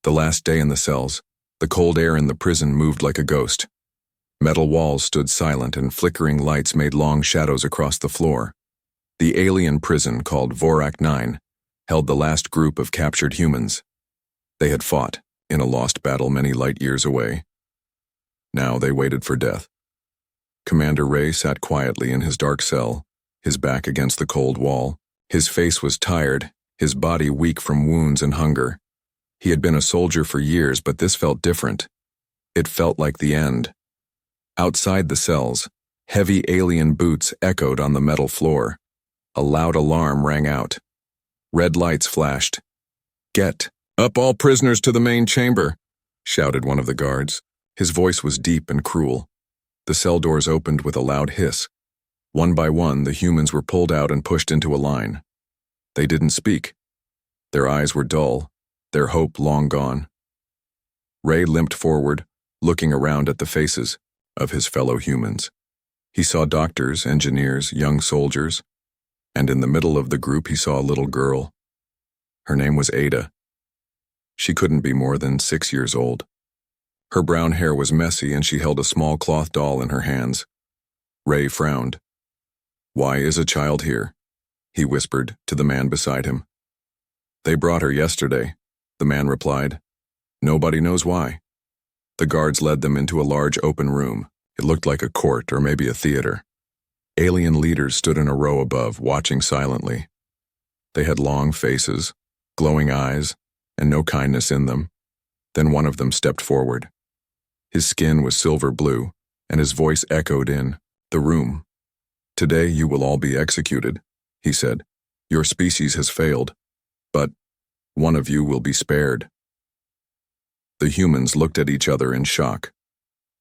The last day in the cells, the cold air in the prison moved like a ghost. Metal walls stood silent and flickering lights made long shadows across the floor. The alien prison, called Vorak 9, held the last group of captured humans. They had fought in a lost battle many light years away. Now they waited for death. Commander Ray sat quietly in his dark cell, his back against the cold wall. His face was tired, his body weak from wounds and hunger. He had been a soldier for years, but this felt different. It felt like the end. Outside the cells, heavy alien boots echoed on the metal floor. A loud alarm rang out. Red lights flashed. "Get up, all prisoners, to the main chamber," shouted one of the guards. His voice was deep and cruel. The cell doors opened with a loud hiss. One by one, the humans were pulled out and pushed into a line. They didn't speak. Their eyes were dull, their hope long gone. Ray limped forward, looking around at the faces of his fellow humans. He saw doctors, engineers, young soldiers, and in the middle of the group he saw a little girl. Her name was Ada. She couldn't be more than 6 years old. Her brown hair was messy and she held a small cloth doll in her hands. Ray frowned. "Why is a child here?" he whispered to the man beside him. "They brought her yesterday," the man replied. "Nobody knows why." The guards led them into a large open room. It looked like a court or maybe a theater. Alien leaders stood in a row above, watching silently. They had long faces, glowing eyes, and no kindness in them. Then one of them stepped forward. His skin was silver blue, and his voice echoed in the room. "Today you will all be executed," he said. "Your species has failed, but one of you will be spared." The humans looked at each other in shock.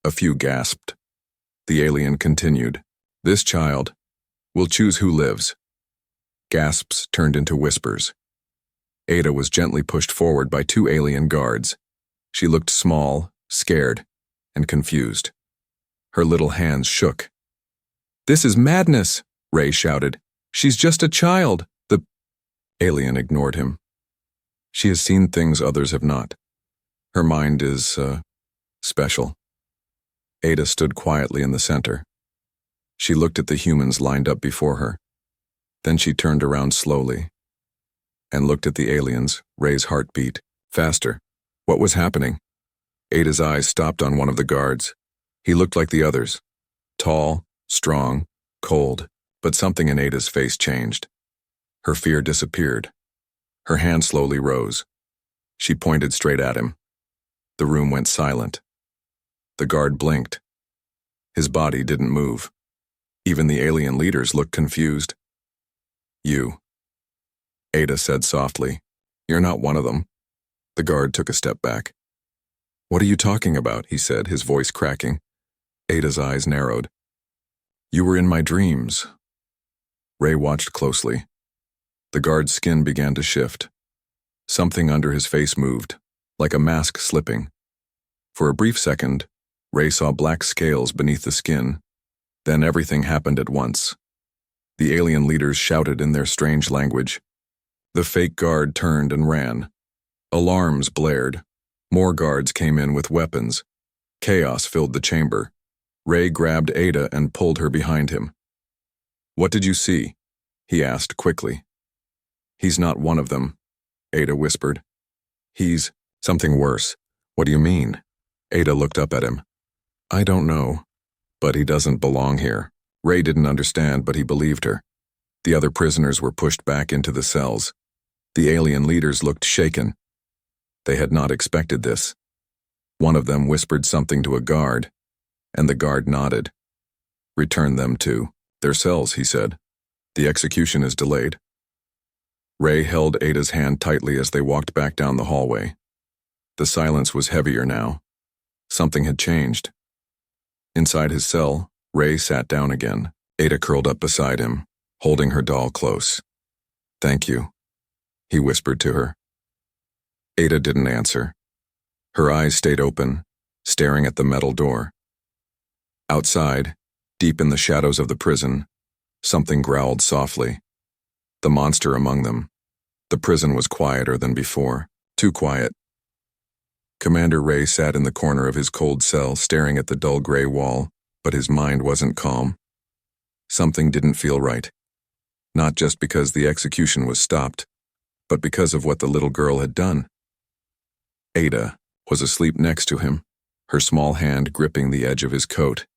A few gasped. The alien continued, "This child will choose who lives." Gasps turned into whispers. Ada was gently pushed forward by 2 alien guards. She looked small, scared, and confused. Her little hands shook. "This is madness," Ray shouted. "She's just a child." The alien ignored him. "She has seen things others have not. Her mind is, special." Ada stood quietly in the center. She looked at the humans lined up before her. Then she turned around slowly and looked at the aliens. Ray's heart beat faster. What was happening? Ada's eyes stopped on one of the guards. He looked like the others. Tall, strong, cold, but something in Ada's face changed. Her fear disappeared. Her hand slowly rose. She pointed straight at him. The room went silent. The guard blinked. His body didn't move. Even the alien leaders looked confused. "You," Ada said softly. "You're not one of them." The guard took a step back. "What are you talking about?" he said, his voice cracking. Ada's eyes narrowed. "You were in my dreams." Ray watched closely. The guard's skin began to shift. Something under his face moved, like a mask slipping. For a brief second, Ray saw black scales beneath the skin. Then everything happened at once. The alien leaders shouted in their strange language. The fake guard turned and ran. Alarms blared. More guards came in with weapons. Chaos filled the chamber. Ray grabbed Ada and pulled her behind him. "What did you see?" he asked quickly. "He's not one of them," Ada whispered. "He's something worse." "What do you mean?" Ada looked up at him. "I don't know, but he doesn't belong here." Ray didn't understand, but he believed her. The other prisoners were pushed back into the cells. The alien leaders looked shaken. They had not expected this. One of them whispered something to a guard, and the guard nodded. "Return them to their cells," he said. "The execution is delayed." Ray held Ada's hand tightly as they walked back down the hallway. The silence was heavier now. Something had changed. Inside his cell, Ray sat down again. Ada curled up beside him, holding her doll close. "Thank you," he whispered to her. Ada didn't answer. Her eyes stayed open, staring at the metal door. Outside, deep in the shadows of the prison, something growled softly. The monster among them. The prison was quieter than before, too quiet. Commander Ray sat in the corner of his cold cell, staring at the dull gray wall, but his mind wasn't calm. Something didn't feel right. Not just because the execution was stopped, but because of what the little girl had done. Ada was asleep next to him, her small hand gripping the edge of his coat.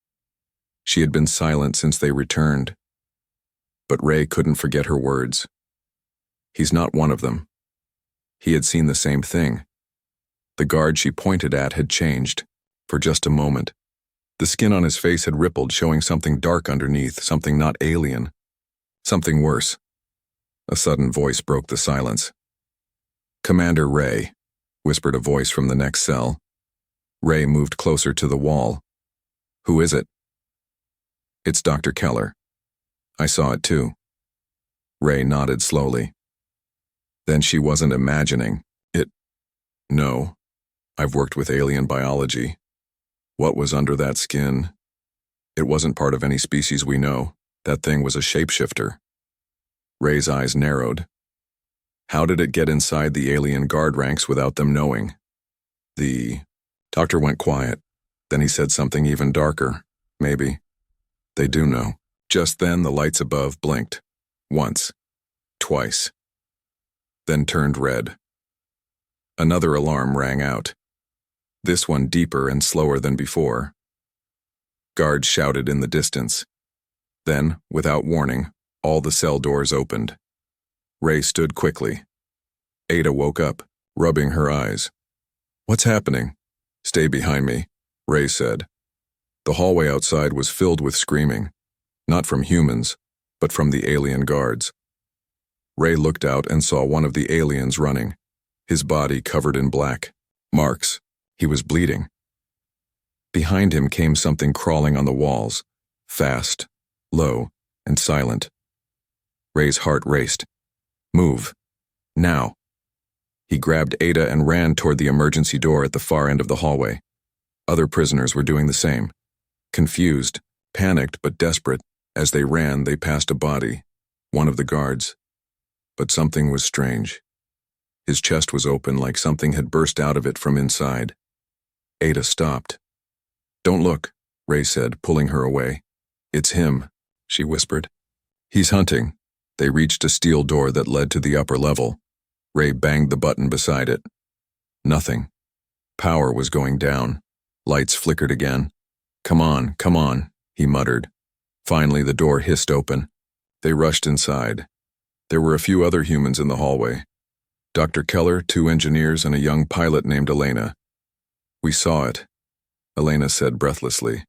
She had been silent since they returned. But Ray couldn't forget her words. He's not one of them. He had seen the same thing. The guard she pointed at had changed, for just a moment. The skin on his face had rippled, showing something dark underneath, something not alien. Something worse. A sudden voice broke the silence. "Commander Ray," whispered a voice from the next cell. Ray moved closer to the wall. "Who is it?" "It's Dr. Keller. I saw it too." Ray nodded slowly. "Then she wasn't imagining it." "No. I've worked with alien biology. What was under that skin? It wasn't part of any species we know. That thing was a shapeshifter." Ray's eyes narrowed. How did it get inside the alien guard ranks without them knowing? The doctor went quiet. Then he said something even darker. "Maybe. They do know." Just then the lights above blinked. Once. Twice. Then turned red. Another alarm rang out. This one deeper and slower than before. Guards shouted in the distance. Then, without warning, all the cell doors opened. Ray stood quickly. Ada woke up, rubbing her eyes. "What's happening?" "Stay behind me," Ray said. The hallway outside was filled with screaming, not from humans, but from the alien guards. Ray looked out and saw one of the aliens running, his body covered in black marks. He was bleeding. Behind him came something crawling on the walls, fast, low, and silent. Ray's heart raced. "Move. Now." He grabbed Ada and ran toward the emergency door at the far end of the hallway. Other prisoners were doing the same. Confused, panicked but desperate, as they ran, they passed a body, one of the guards. But something was strange. His chest was open like something had burst out of it from inside. Ada stopped. "Don't look," Ray said, pulling her away. "It's him," she whispered. "He's hunting." They reached a steel door that led to the upper level. Ray banged the button beside it. Nothing. Power was going down. Lights flickered again. Come on," he muttered. Finally, the door hissed open. They rushed inside. There were a few other humans in the hallway. Dr. Keller, 2 engineers, and a young pilot named Elena. "We saw it," Elena said breathlessly.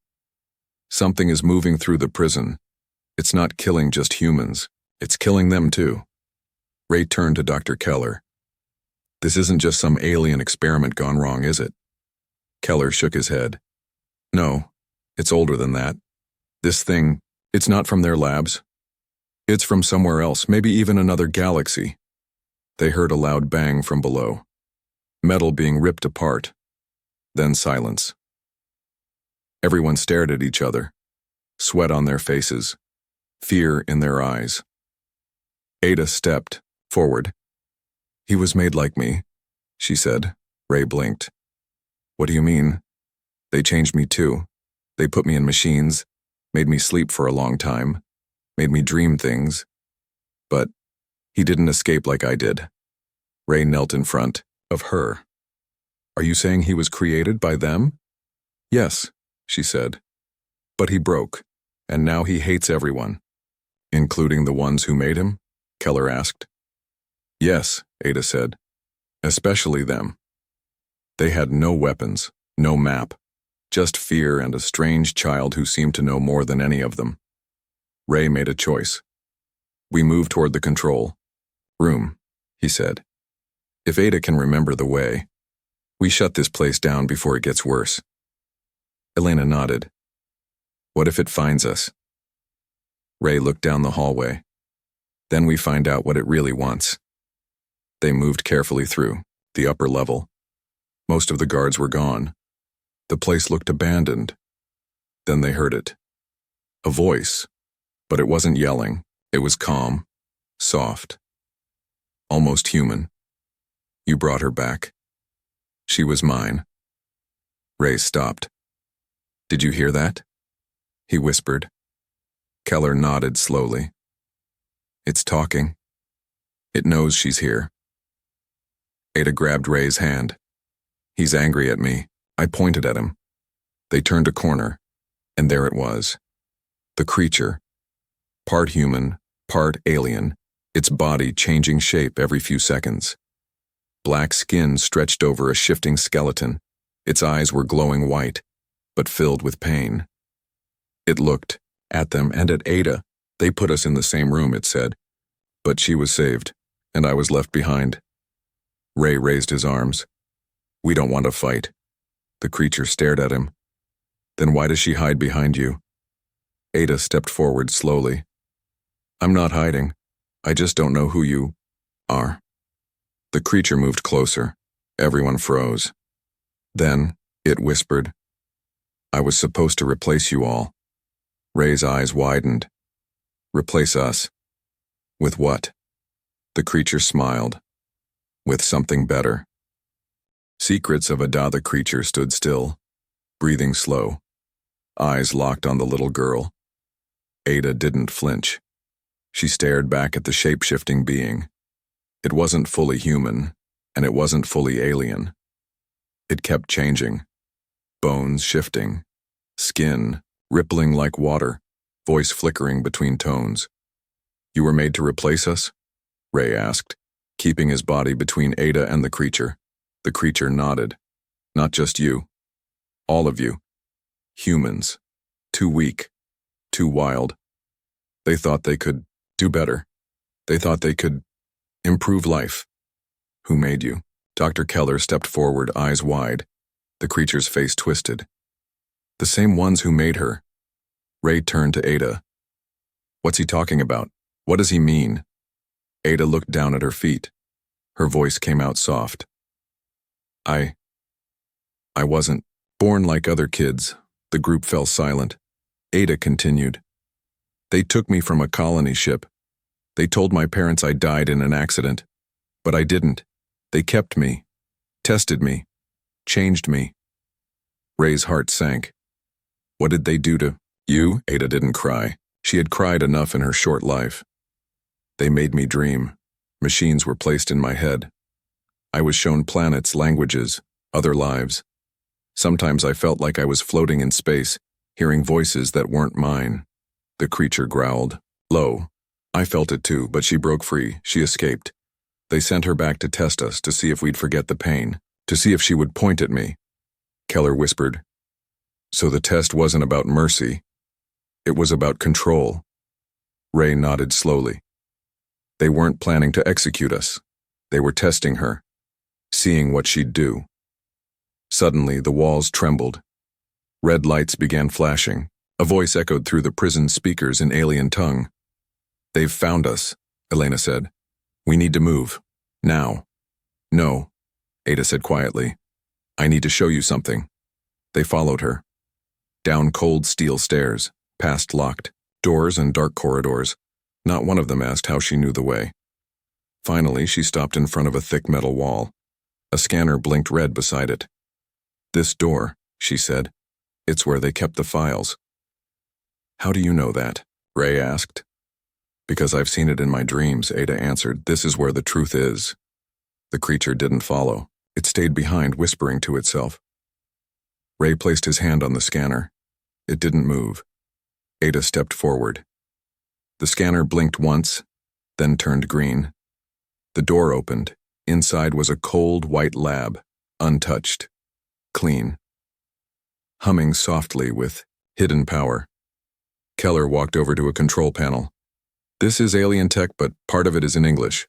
"Something is moving through the prison. It's not killing just humans. It's killing them too." Ray turned to Dr. Keller. "This isn't just some alien experiment gone wrong, is it?" Keller shook his head. "No, it's older than that. This thing, it's not from their labs. It's from somewhere else, maybe even another galaxy." They heard a loud bang from below. Metal being ripped apart. Then silence. Everyone stared at each other, sweat on their faces, fear in their eyes. Ada stepped forward. "He was made like me," she said. Ray blinked. "What do you mean?" "They changed me too. They put me in machines, made me sleep for a long time, made me dream things. But he didn't escape like I did." Ray knelt in front of her. "Are you saying he was created by them?" "Yes," she said. "But he broke, and now he hates everyone." "Including the ones who made him?" Keller asked. "Yes," Ada said. "Especially them. They had no weapons, no map, just fear and a strange child who seemed to know more than any of them." Ray made a choice. "We moved toward the control room," he said. "If Ada can remember the way, we shut this place down before it gets worse." Elena nodded. "What if it finds us?" Ray looked down the hallway. "Then we find out what it really wants." They moved carefully through the upper level. Most of the guards were gone. The place looked abandoned. Then they heard it. A voice, but it wasn't yelling. It was calm, soft, almost human. "You brought her back. She was mine." Ray stopped. Did you hear that? He whispered. Keller nodded slowly. It's talking. It knows she's here. Ada grabbed Ray's hand. He's angry at me. I pointed at him. They turned a corner, and there it was. The creature. Part human, part alien, its body changing shape every few seconds. Black skin stretched over a shifting skeleton. Its eyes were glowing white, but filled with pain. It looked at them and at Ada. They put us in the same room, it said. But she was saved, and I was left behind. Ray raised his arms. We don't want to fight. The creature stared at him. Then why does she hide behind you? Ada stepped forward slowly. I'm not hiding. I just don't know who you are. The creature moved closer. Everyone froze. Then, it whispered, I was supposed to replace you all. Ray's eyes widened. Replace us. With what? The creature smiled. With something better. Secrets of Ada. The creature stood still, breathing slow, eyes locked on the little girl. Ada didn't flinch. She stared back at the shape-shifting being. It wasn't fully human, and it wasn't fully alien. It kept changing. Bones shifting. Skin rippling like water. Voice flickering between tones. You were made to replace us? Ray asked, keeping his body between Ada and the creature. The creature nodded. Not just you. All of you. Humans. Too weak. Too wild. They thought they could do better. They thought they could improve life. Who made you? Dr. Keller stepped forward, eyes wide. The creature's face twisted. The same ones who made her. Ray turned to Ada. What's he talking about? What does he mean? Ada looked down at her feet. Her voice came out soft. I wasn't born like other kids. The group fell silent. Ada continued. They took me from a colony ship. They told my parents I died in an accident. But I didn't. They kept me, tested me, changed me. Ray's heart sank. What did they do to you? Ada didn't cry. She had cried enough in her short life. They made me dream. Machines were placed in my head. I was shown planets, languages, other lives. Sometimes I felt like I was floating in space, hearing voices that weren't mine. The creature growled. Low. I felt it too, but she broke free. She escaped. They sent her back to test us, to see if we'd forget the pain, to see if she would point at me. Keller whispered. So the test wasn't about mercy. It was about control. Ray nodded slowly. They weren't planning to execute us. They were testing her, seeing what she'd do. Suddenly, the walls trembled. Red lights began flashing. A voice echoed through the prison speakers in alien tongue. They've found us, Elena said. We need to move. Now. No, Ada said quietly. I need to show you something. They followed her. Down cold steel stairs, past locked doors and dark corridors. Not one of them asked how she knew the way. Finally, she stopped in front of a thick metal wall. A scanner blinked red beside it. This door, she said. It's where they kept the files. How do you know that? Ray asked. Because I've seen it in my dreams, Ada answered. This is where the truth is. The creature didn't follow. It stayed behind, whispering to itself. Ray placed his hand on the scanner. It didn't move. Ada stepped forward. The scanner blinked once, then turned green. The door opened. Inside was a cold, white lab, untouched, clean. Humming softly with hidden power. Keller walked over to a control panel. This is alien tech, but part of it is in English.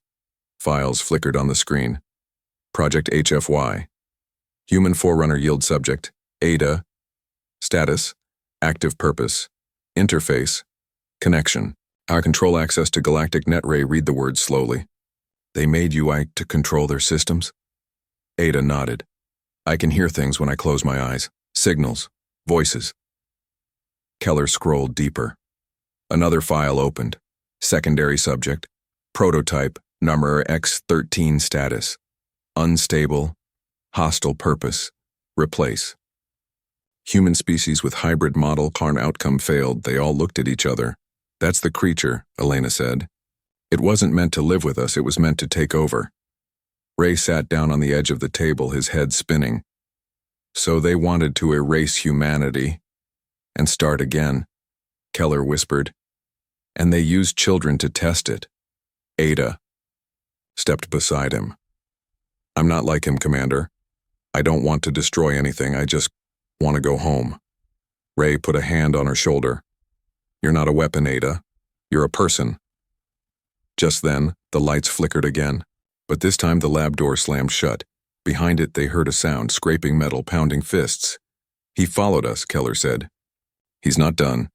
Files flickered on the screen. Project HFY. Human Forerunner Yield Subject. Ada. Status. Active Purpose. Interface. Connection. Our control access to galactic net. Ray read the words slowly. They made you to control their systems? Ada nodded. I can hear things when I close my eyes. Signals. Voices. Keller scrolled deeper. Another file opened. Secondary subject. Prototype. Number X13 status. Unstable. Hostile purpose. Replace. Human species with hybrid model Karn outcome failed. They all looked at each other. That's the creature, Elena said. It wasn't meant to live with us, it was meant to take over. Ray sat down on the edge of the table, his head spinning. So they wanted to erase humanity and start again, Keller whispered. And they used children to test it. Ada stepped beside him. I'm not like him, Commander. I don't want to destroy anything, I just want to go home. Ray put a hand on her shoulder. You're not a weapon, Ada. You're a person. Just then, the lights flickered again, but this time the lab door slammed shut. Behind it, they heard a sound, scraping metal, pounding fists. He followed us, Keller said. He's not done.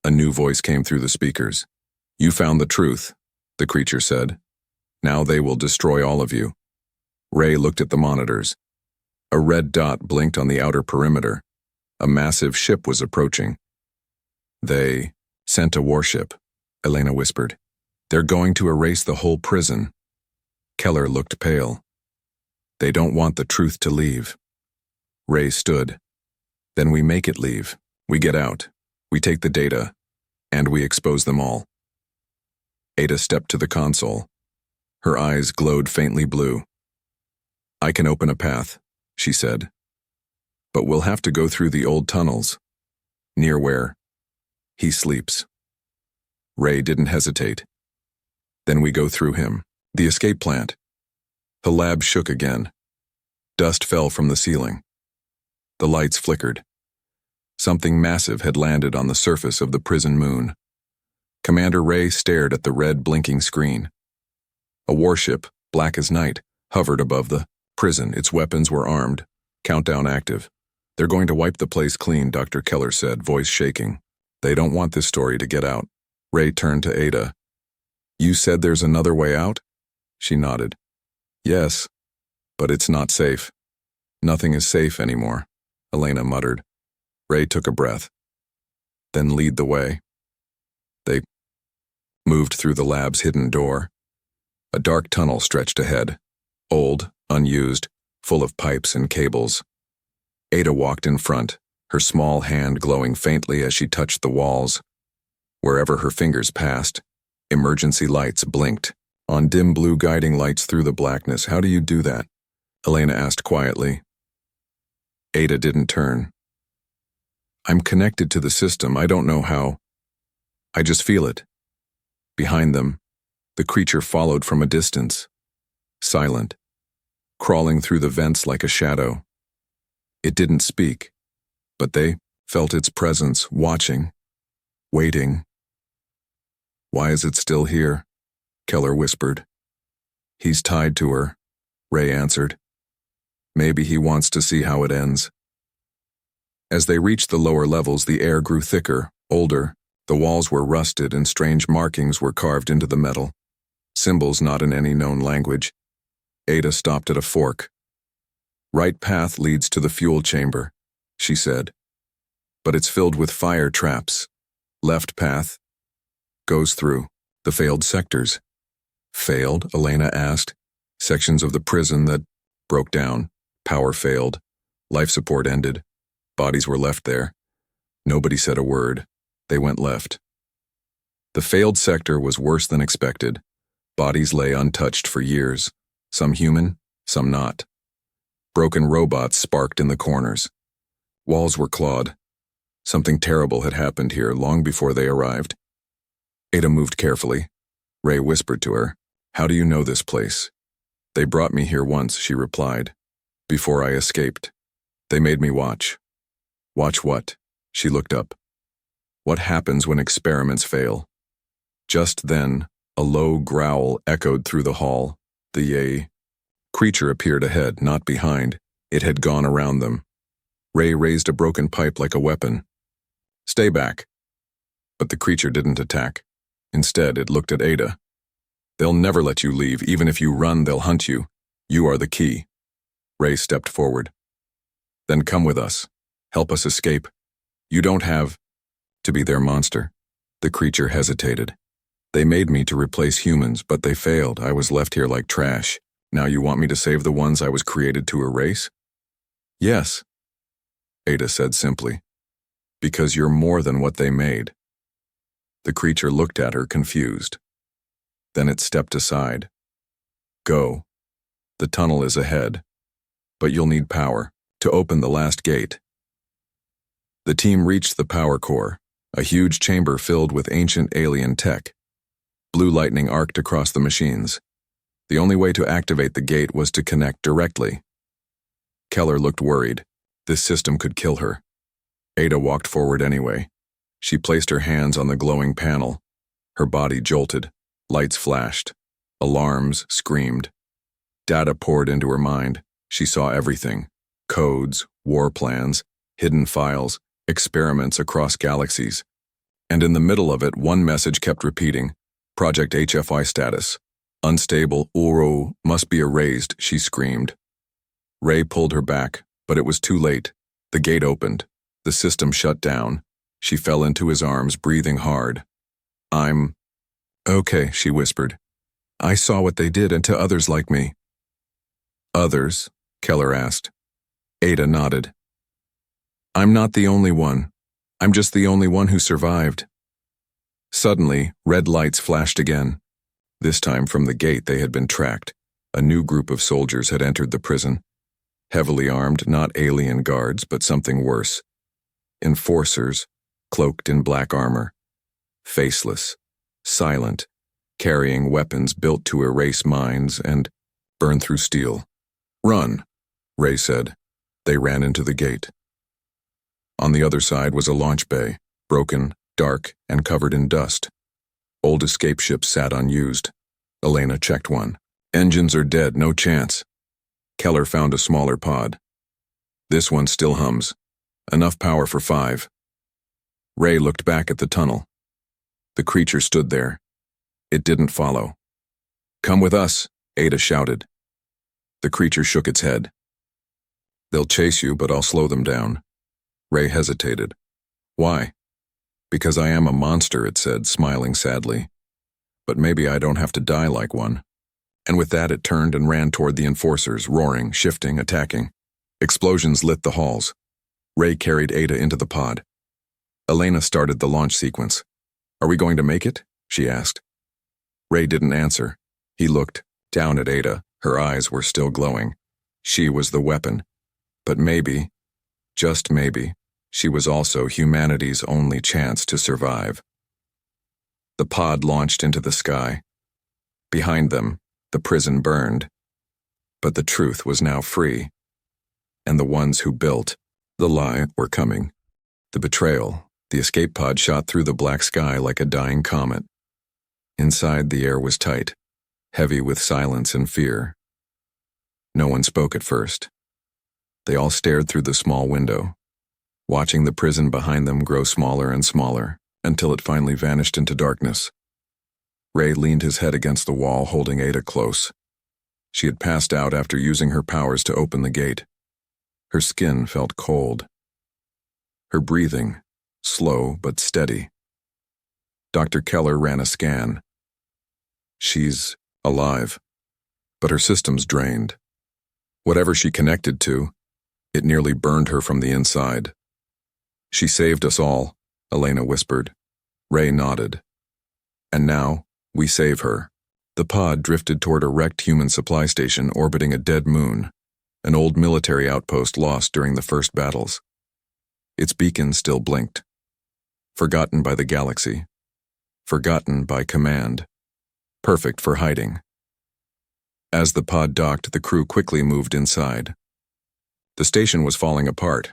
A new voice came through the speakers. You found the truth, the creature said. Now they will destroy all of you. Ray looked at the monitors. A red dot blinked on the outer perimeter. A massive ship was approaching. They sent a warship, Elena whispered. They're going to erase the whole prison. Keller looked pale. They don't want the truth to leave. Ray stood. Then we make it leave. We get out. We take the data. And we expose them all. Ada stepped to the console. Her eyes glowed faintly blue. I can open a path, she said. But we'll have to go through the old tunnels. Near where? He sleeps. Ray didn't hesitate. Then we go through him. The escape plant. The lab shook again. Dust fell from the ceiling. The lights flickered. Something massive had landed on the surface of the prison moon. Commander Ray stared at the red blinking screen. A warship, black as night, hovered above the prison. Its weapons were armed. Countdown active. They're going to wipe the place clean, Dr. Keller said, voice shaking. They don't want this story to get out. Ray turned to Ada. You said there's another way out? She nodded. Yes, but it's not safe. Nothing is safe anymore, Elena muttered. Ray took a breath. Then lead the way. They moved through the lab's hidden door. A dark tunnel stretched ahead, old, unused, full of pipes and cables. Ada walked in front, her small hand glowing faintly as she touched the walls. Wherever her fingers passed, emergency lights blinked, on dim blue guiding lights through the blackness. How do you do that? Elena asked quietly. Ada didn't turn. I'm connected to the system. I don't know how. I just feel it. Behind them, the creature followed from a distance, silent, crawling through the vents like a shadow. It didn't speak, but they felt its presence, watching, waiting. Why is it still here? Keller whispered. He's tied to her, Ray answered. Maybe he wants to see how it ends. As they reached the lower levels, the air grew thicker, older. The walls were rusted and strange markings were carved into the metal. Symbols not in any known language. Ada stopped at a fork. Right path leads to the fuel chamber, she said. But it's filled with fire traps. Left path goes through the failed sectors. Failed? Elena asked. Sections of the prison that broke down. Power failed. Life support ended. Bodies were left there. Nobody said a word. They went left. The failed sector was worse than expected. Bodies lay untouched for years. Some human, some not. Broken robots sparked in the corners. Walls were clawed. Something terrible had happened here long before they arrived. Ada moved carefully. Ray whispered to her, How do you know this place? They brought me here once, she replied. Before I escaped. They made me watch. Watch what? She looked up. What happens when experiments fail? Just then, a low growl echoed through the hall. The creature appeared ahead, not behind. It had gone around them. Ray raised a broken pipe like a weapon. Stay back. But the creature didn't attack. Instead, it looked at Ada. They'll never let you leave. Even if you run, they'll hunt you. You are the key. Ray stepped forward. Then come with us. Help us escape. You don't have to be their monster. The creature hesitated. They made me to replace humans, but they failed. I was left here like trash. Now you want me to save the ones I was created to erase? Yes. Ada said simply. Because you're more than what they made. The creature looked at her, confused. Then it stepped aside. Go. The tunnel is ahead. But you'll need power to open the last gate. The team reached the power core, a huge chamber filled with ancient alien tech. Blue lightning arced across the machines. The only way to activate the gate was to connect directly. Keller looked worried. This system could kill her. Ada walked forward anyway. She placed her hands on the glowing panel. Her body jolted. Lights flashed. Alarms screamed. Data poured into her mind. She saw everything. Codes, war plans, hidden files, experiments across galaxies. And in the middle of it, one message kept repeating. Project HFY status. Unstable, Uro, must be erased, she screamed. Ray pulled her back, but it was too late. The gate opened. The system shut down. She fell into his arms, breathing hard. I'm okay, she whispered. I saw what they did and to others like me. Others? Keller asked. Ada nodded. I'm not the only one. I'm just the only one who survived. Suddenly, red lights flashed again. This time from the gate they had been tracked. A new group of soldiers had entered the prison. Heavily armed, not alien guards, but something worse. Enforcers, cloaked in black armor. Faceless, silent, carrying weapons built to erase minds and burn through steel. Run, Ray said. They ran into the gate. On the other side was a launch bay, broken, dark, and covered in dust. Old escape ships sat unused. Elena checked one. Engines are dead, no chance. Keller found a smaller pod. This one still hums. Enough power for 5. Ray looked back at the tunnel. The creature stood there. It didn't follow. Come with us, Ada shouted. The creature shook its head. They'll chase you, but I'll slow them down. Ray hesitated. Why? Because I am a monster, it said, smiling sadly. But maybe I don't have to die like one. And with that it turned and ran toward the enforcers, roaring, shifting, attacking. Explosions lit the halls. Ray carried Ada into the pod. Elena started the launch sequence. Are we going to make it? She asked. Ray didn't answer. He looked down at Ada. Her eyes were still glowing. She was the weapon. But maybe, just maybe, she was also humanity's only chance to survive. The pod launched into the sky. Behind them, the prison burned. But the truth was now free. And the ones who built the lie were coming. The betrayal, the escape pod shot through the black sky like a dying comet. Inside, the air was tight, heavy with silence and fear. No one spoke at first. They all stared through the small window, watching the prison behind them grow smaller and smaller, until it finally vanished into darkness. Ray leaned his head against the wall, holding Ada close. She had passed out after using her powers to open the gate. Her skin felt cold. Her breathing, slow but steady. Dr. Keller ran a scan. She's alive, but her system's drained. Whatever she connected to, it nearly burned her from the inside. She saved us all, Elena whispered. Ray nodded. And now, we save her. The pod drifted toward a wrecked human supply station orbiting a dead moon, an old military outpost lost during the first battles. Its beacon still blinked. Forgotten by the galaxy. Forgotten by command. Perfect for hiding. As the pod docked, the crew quickly moved inside. The station was falling apart.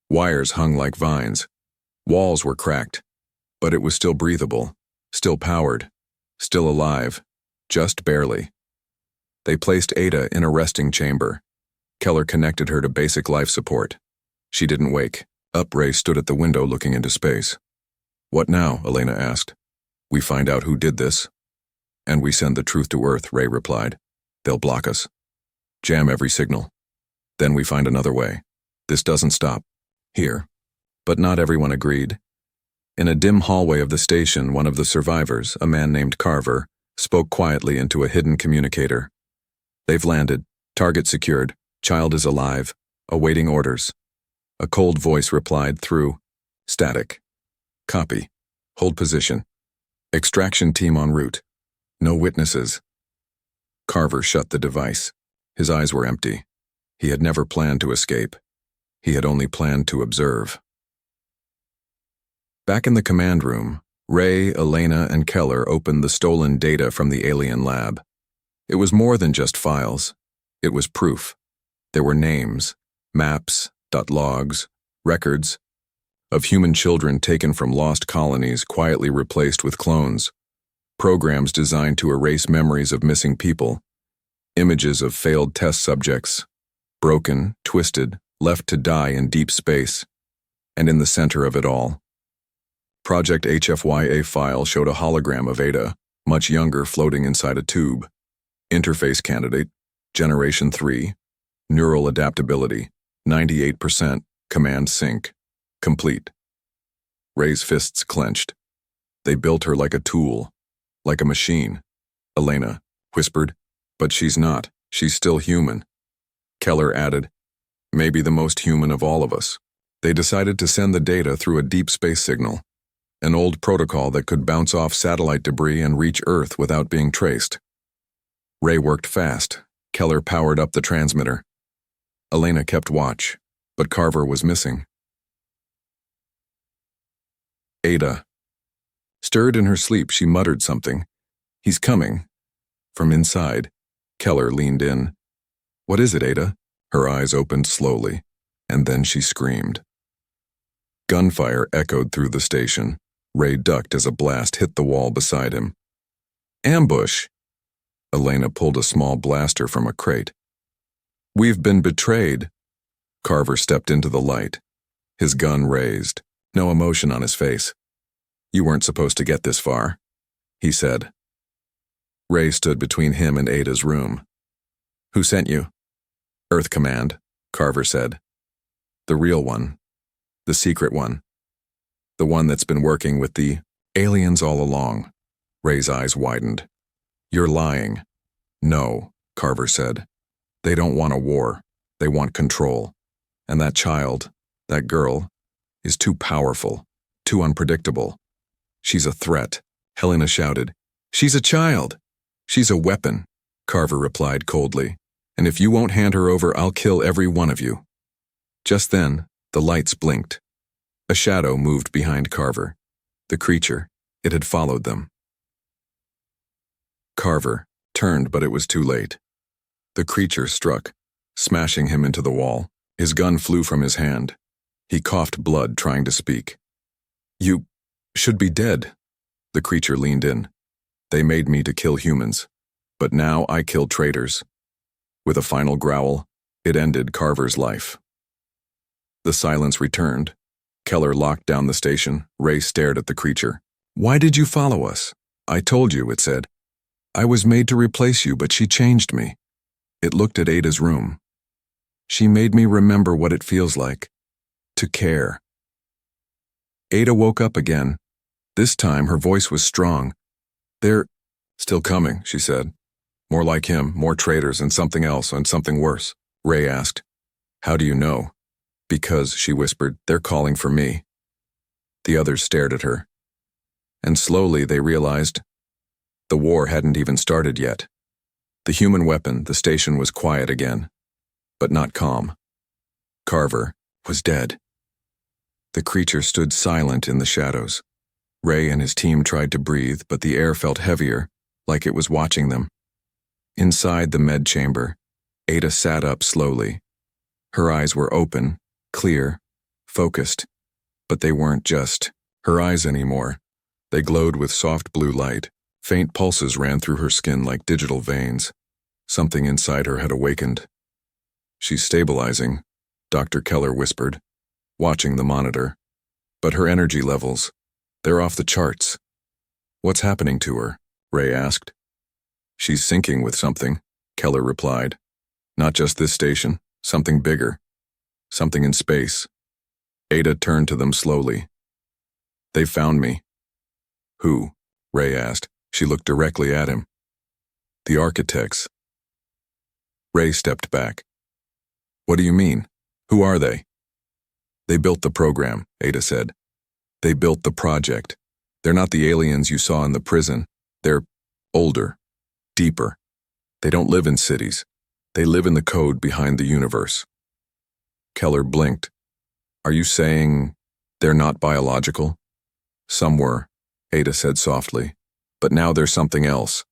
Wires hung like vines. Walls were cracked. But it was still breathable, still powered, still alive, just barely. They placed Ada in a resting chamber. Keller connected her to basic life support. She didn't wake. Ray stood at the window looking into space. What now? Elena asked. We find out who did this. And we send the truth to Earth, Ray replied. They'll block us. Jam every signal. Then we find another way. This doesn't stop. Here. But not everyone agreed. In a dim hallway of the station, one of the survivors, a man named Carver, spoke quietly into a hidden communicator. They've landed. Target secured. Child is alive. Awaiting orders. A cold voice replied through static. Copy. Hold position. Extraction team en route. No witnesses. Carver shut the device. His eyes were empty. He had never planned to escape. He had only planned to observe. Back in the command room, Ray, Elena, and Keller opened the stolen data from the alien lab. It was more than just files. It was proof. There were names, maps, logs, records of human children taken from lost colonies quietly replaced with clones, programs designed to erase memories of missing people, images of failed test subjects, broken, twisted, left to die in deep space, and in the center of it all, Project HFY file showed a hologram of Ada, much younger, floating inside a tube. Interface candidate, Generation 3, neural adaptability, 98%, command sync, complete. Ray's fists clenched. They built her like a tool, like a machine. Elena whispered, but she's not. She's still human. Keller added, maybe the most human of all of us. They decided to send the data through a deep space signal, an old protocol that could bounce off satellite debris and reach Earth without being traced. Ray worked fast. Keller powered up the transmitter. Elena kept watch, but Carver was missing. Ada. Stirred in her sleep, she muttered something. He's coming. From inside, Keller leaned in. What is it, Ada? Her eyes opened slowly, and then she screamed. Gunfire echoed through the station. Ray ducked as a blast hit the wall beside him. Ambush! Elena pulled a small blaster from a crate. We've been betrayed. Carver stepped into the light, his gun raised, no emotion on his face. You weren't supposed to get this far, he said. Ray stood between him and Ada's room. Who sent you? Earth Command, Carver said. The real one. The secret one. The one that's been working with the aliens all along. Ray's eyes widened. You're lying. No, Carver said. They don't want a war. They want control. And that child, that girl, is too powerful, too unpredictable. She's a threat, Helena shouted. She's a child. She's a weapon, Carver replied coldly. And if you won't hand her over, I'll kill every one of you. Just then, the lights blinked. A shadow moved behind Carver. The creature, it had followed them. Carver turned, but it was too late. The creature struck, smashing him into the wall. His gun flew from his hand. He coughed blood, trying to speak. You should be dead. The creature leaned in. They made me to kill humans, but now I kill traitors. With a final growl, it ended Carver's life. The silence returned. Keller locked down the station. Ray stared at the creature. Why did you follow us? I told you, it said. I was made to replace you, but she changed me. It looked at Ada's room. She made me remember what it feels like to care. Ada woke up again. This time her voice was strong. They're still coming, she said. More like him, more traitors, and something else, and something worse. Ray asked. How do you know? Because, she whispered, they're calling for me. The others stared at her. And slowly they realized the war hadn't even started yet. The human weapon, the station, was quiet again, but not calm. Carver was dead. The creature stood silent in the shadows. Ray and his team tried to breathe, but the air felt heavier, like it was watching them. Inside the med chamber, Ada sat up slowly. Her eyes were open, clear, focused, but they weren't just her eyes anymore. They glowed with soft blue light. Faint pulses ran through her skin like digital veins. Something inside her had awakened. She's stabilizing, Dr. Keller whispered, watching the monitor. But her energy levels, they're off the charts. What's happening to her? Ray asked. She's syncing with something, Keller replied. Not just this station, something bigger. Something in space. Ada turned to them slowly. They found me. Who? Ray asked. She looked directly at him. The architects. Ray stepped back. What do you mean? Who are they? They built the program, Ada said. They built the project. They're not the aliens you saw in the prison. They're older, deeper. They don't live in cities. They live in the code behind the universe. Keller blinked. Are you saying they're not biological? Some were, Ada said softly. But now there's something else.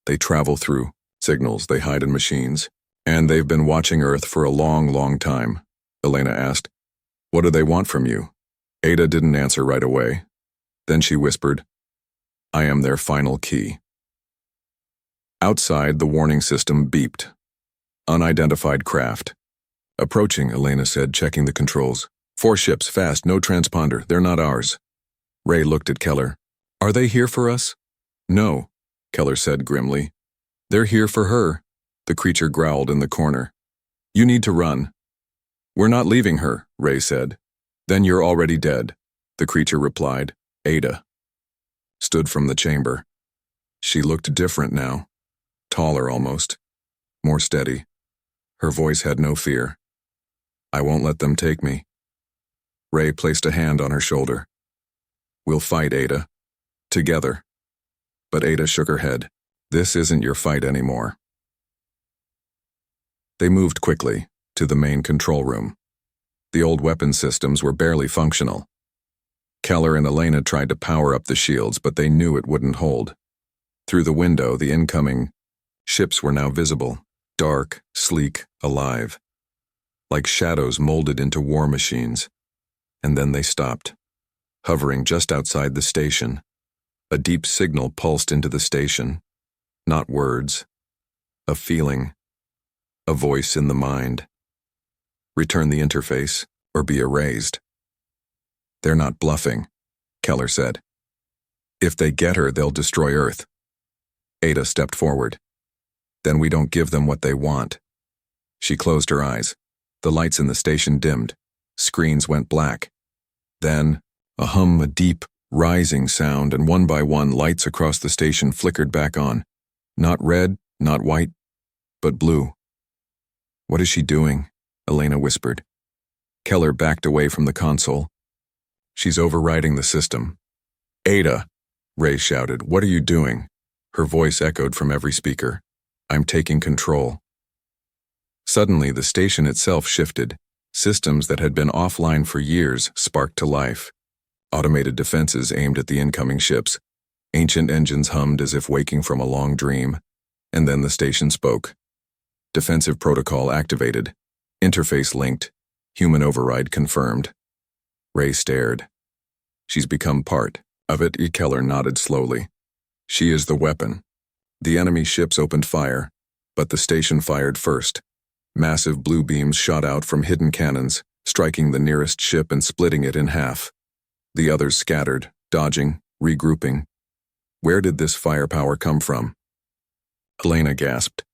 They travel through signals, they hide in machines. And they've been watching Earth for a long, long time, Elena asked. What do they want from you? Ada didn't answer right away. Then she whispered, I am their final key. Outside, the warning system beeped. Unidentified craft. Approaching, Elena said, checking the controls. 4 ships, fast, no transponder, they're not ours. Ray looked at Keller. Are they here for us? No, Keller said grimly. They're here for her, the creature growled in the corner. You need to run. We're not leaving her, Ray said. Then you're already dead, the creature replied. Ada stood from the chamber. She looked different now, taller almost, more steady. Her voice had no fear. I won't let them take me. Ray placed a hand on her shoulder. We'll fight, Ada. Together. But Ada shook her head. This isn't your fight anymore. They moved quickly to the main control room. The old weapon systems were barely functional. Keller and Elena tried to power up the shields, but they knew it wouldn't hold. Through the window, the incoming ships were now visible, dark, sleek, alive, like shadows molded into war machines. And then they stopped, hovering just outside the station. A deep signal pulsed into the station. Not words, a feeling, a voice in the mind. Return the interface, or be erased. They're not bluffing, Keller said. If they get her, they'll destroy Earth. Ada stepped forward. Then we don't give them what they want. She closed her eyes. The lights in the station dimmed. Screens went black. Then, a deep, rising sound, and one by one, lights across the station flickered back on. Not red, not white, but blue. What is she doing? Elena whispered. Keller backed away from the console. She's overriding the system. Ada, Ray shouted, what are you doing? Her voice echoed from every speaker. I'm taking control. Suddenly, the station itself shifted. Systems that had been offline for years sparked to life. Automated defenses aimed at the incoming ships. Ancient engines hummed as if waking from a long dream. And then the station spoke. Defensive protocol activated. Interface linked. Human override confirmed. Ray stared. She's become part of it, Keller nodded slowly. She is the weapon. The enemy ships opened fire, but the station fired first. Massive blue beams shot out from hidden cannons, striking the nearest ship and splitting it in half. The others scattered, dodging, regrouping. Where did this firepower come from? Elena gasped.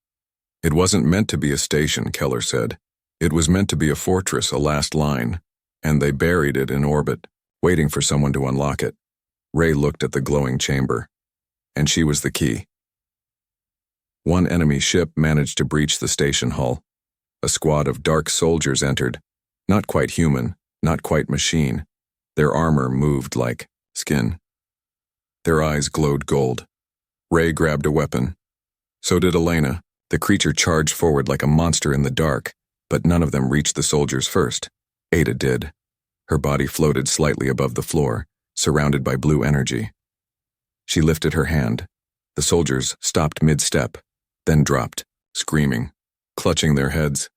It wasn't meant to be a station, Keller said. It was meant to be a fortress, a last line, and they buried it in orbit, waiting for someone to unlock it. Ray looked at the glowing chamber, and she was the key. One enemy ship managed to breach the station hull. A squad of dark soldiers entered, not quite human, not quite machine. Their armor moved like skin. Their eyes glowed gold. Ray grabbed a weapon. So did Elena. The creature charged forward like a monster in the dark, but none of them reached the soldiers first. Ada did. Her body floated slightly above the floor, surrounded by blue energy. She lifted her hand. The soldiers stopped mid-step, then dropped, screaming, clutching their heads.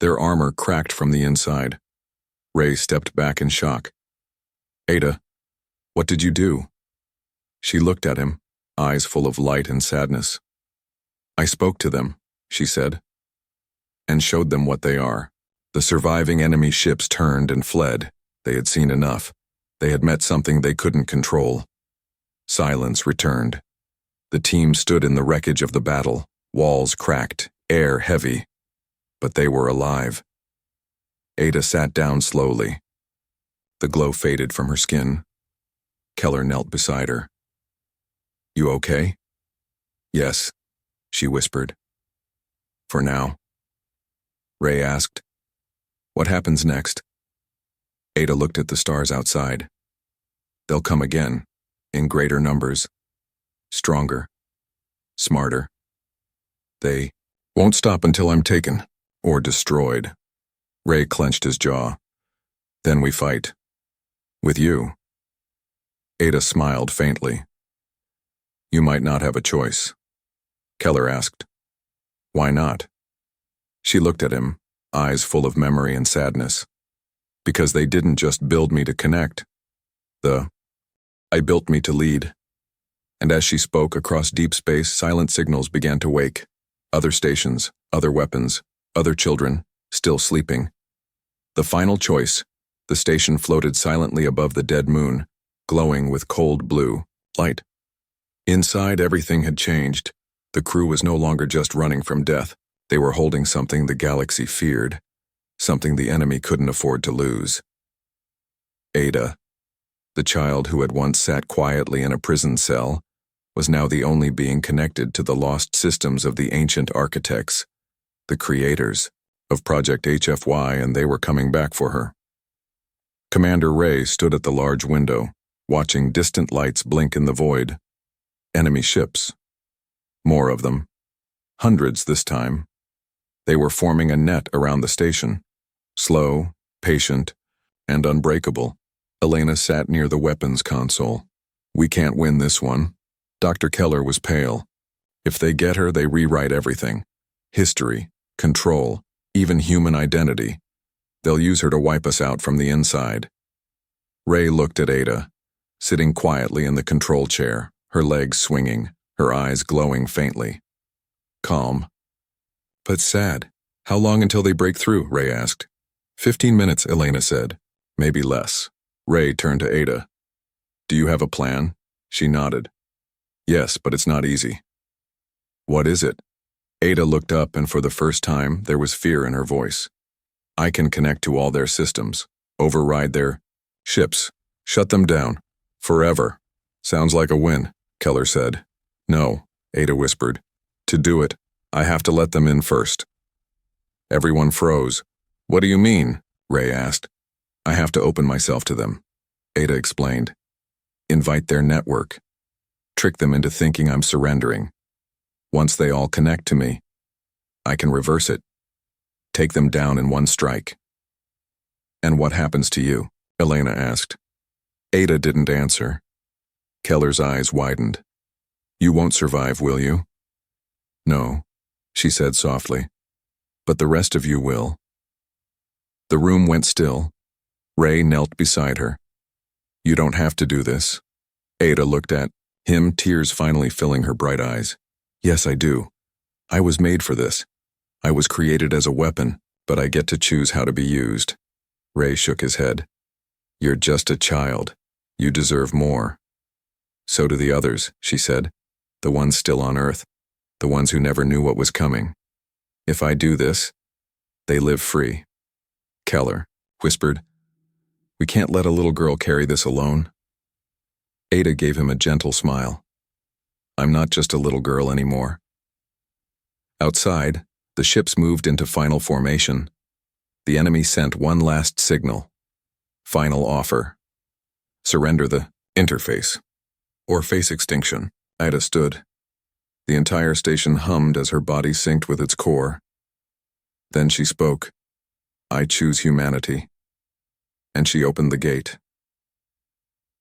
Their armor cracked from the inside. Ray stepped back in shock. Ada, what did you do? She looked at him, eyes full of light and sadness. I spoke to them, she said, and showed them what they are. The surviving enemy ships turned and fled. They had seen enough. They had met something they couldn't control. Silence returned. The team stood in the wreckage of the battle, walls cracked, air heavy. But they were alive. Ada sat down slowly. The glow faded from her skin. Keller knelt beside her. You okay? Yes, she whispered. For now. Ray asked, what happens next? Ada looked at the stars outside. They'll come again, in greater numbers, stronger, smarter. They won't stop until I'm taken, or destroyed. Ray clenched his jaw. Then we fight. With you. Ada smiled faintly. You might not have a choice. Keller asked. Why not? She looked at him, eyes full of memory and sadness. Because they didn't just build me to connect. I built me to lead. And as she spoke across deep space, silent signals began to wake. Other stations, other weapons, other children, still sleeping. The final choice, the station floated silently above the dead moon, glowing with cold blue light. Inside, everything had changed. The crew was no longer just running from death. They were holding something the galaxy feared, something the enemy couldn't afford to lose. Ada, the child who had once sat quietly in a prison cell, was now the only being connected to the lost systems of the ancient architects, the creators of Project HFY, and they were coming back for her. Commander Ray stood at the large window, watching distant lights blink in the void. Enemy ships. More of them. Hundreds this time. They were forming a net around the station. Slow, patient, and unbreakable. Elena sat near the weapons console. We can't win this one. Dr. Keller was pale. If they get her, they rewrite everything. History, control, even human identity. They'll use her to wipe us out from the inside. Ray looked at Ada, sitting quietly in the control chair, her legs swinging, her eyes glowing faintly. Calm. But sad. How long until they break through? Ray asked. 15 minutes, Elena said. Maybe less. Ray turned to Ada. Do you have a plan? She nodded. Yes, but it's not easy. What is it? Ada looked up, and for the first time, there was fear in her voice. I can connect to all their systems, override their ships, shut them down. Forever. Sounds like a win, Keller said. No, Ada whispered. To do it, I have to let them in first. Everyone froze. What do you mean? Ray asked. I have to open myself to them, Ada explained. Invite their network. Trick them into thinking I'm surrendering. Once they all connect to me, I can reverse it. Take them down in one strike. And what happens to you? Elena asked. Ada didn't answer. Keller's eyes widened. You won't survive, will you? No, she said softly. But the rest of you will. The room went still. Ray knelt beside her. You don't have to do this. Ada looked at him, tears finally filling her bright eyes. Yes, I do. I was made for this. I was created as a weapon, but I get to choose how to be used. Ray shook his head. You're just a child. You deserve more. So do the others, she said. The ones still on Earth. The ones who never knew what was coming. If I do this, they live free. Keller whispered, We can't let a little girl carry this alone. Ada gave him a gentle smile. I'm not just a little girl anymore. Outside, the ships moved into final formation. The enemy sent one last signal. Final offer. Surrender the interface. Or face extinction. Ada stood. The entire station hummed as her body synced with its core. Then she spoke. I choose humanity. And she opened the gate.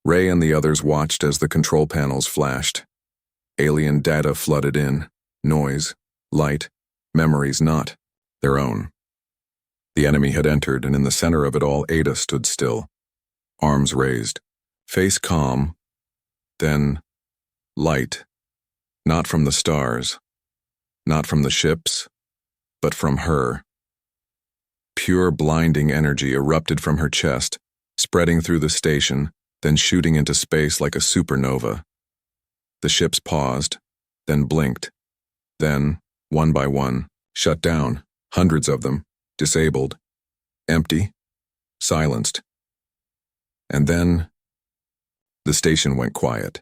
Ray and the others watched as the control panels flashed. Alien data flooded in. Noise, light, memories not their own. The enemy had entered, and in the center of it all, Ada stood still. Arms raised. Face calm. Then, light. Not from the stars. Not from the ships. But from her. Pure blinding energy erupted from her chest, spreading through the station, then shooting into space like a supernova. The ships paused, then blinked. Then, one by one, shut down, hundreds of them, disabled, empty, silenced. And then, the station went quiet.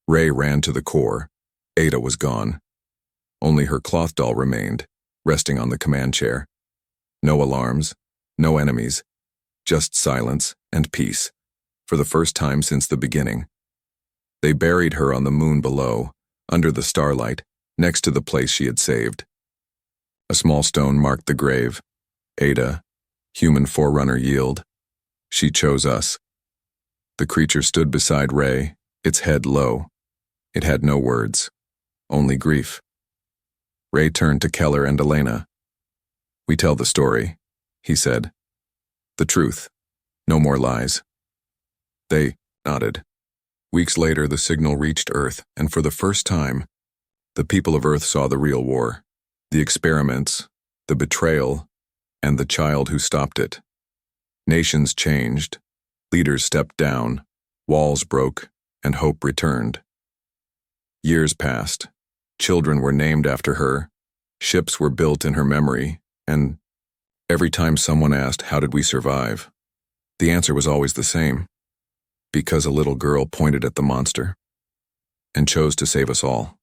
Ray ran to the core. Ada was gone. Only her cloth doll remained, resting on the command chair. No alarms, no enemies, Just silence and peace, for the first time since the beginning. They buried her on the moon below, under the starlight, next to the place she had saved. A small stone marked the grave. Ada, human forerunner yield. She chose us. The creature stood beside Ray, its head low. It had no words, only grief. Ray turned to Keller and Elena. "We tell the story," he said. "The truth. No more lies." They nodded. Weeks later, the signal reached Earth, and for the first time, the people of Earth saw the real war, the experiments, the betrayal, and the child who stopped it. Nations changed, leaders stepped down, walls broke, and hope returned. Years passed. Children were named after her, ships were built in her memory, and every time someone asked, "How did we survive?" the answer was always the same: because a little girl pointed at the monster and chose to save us all.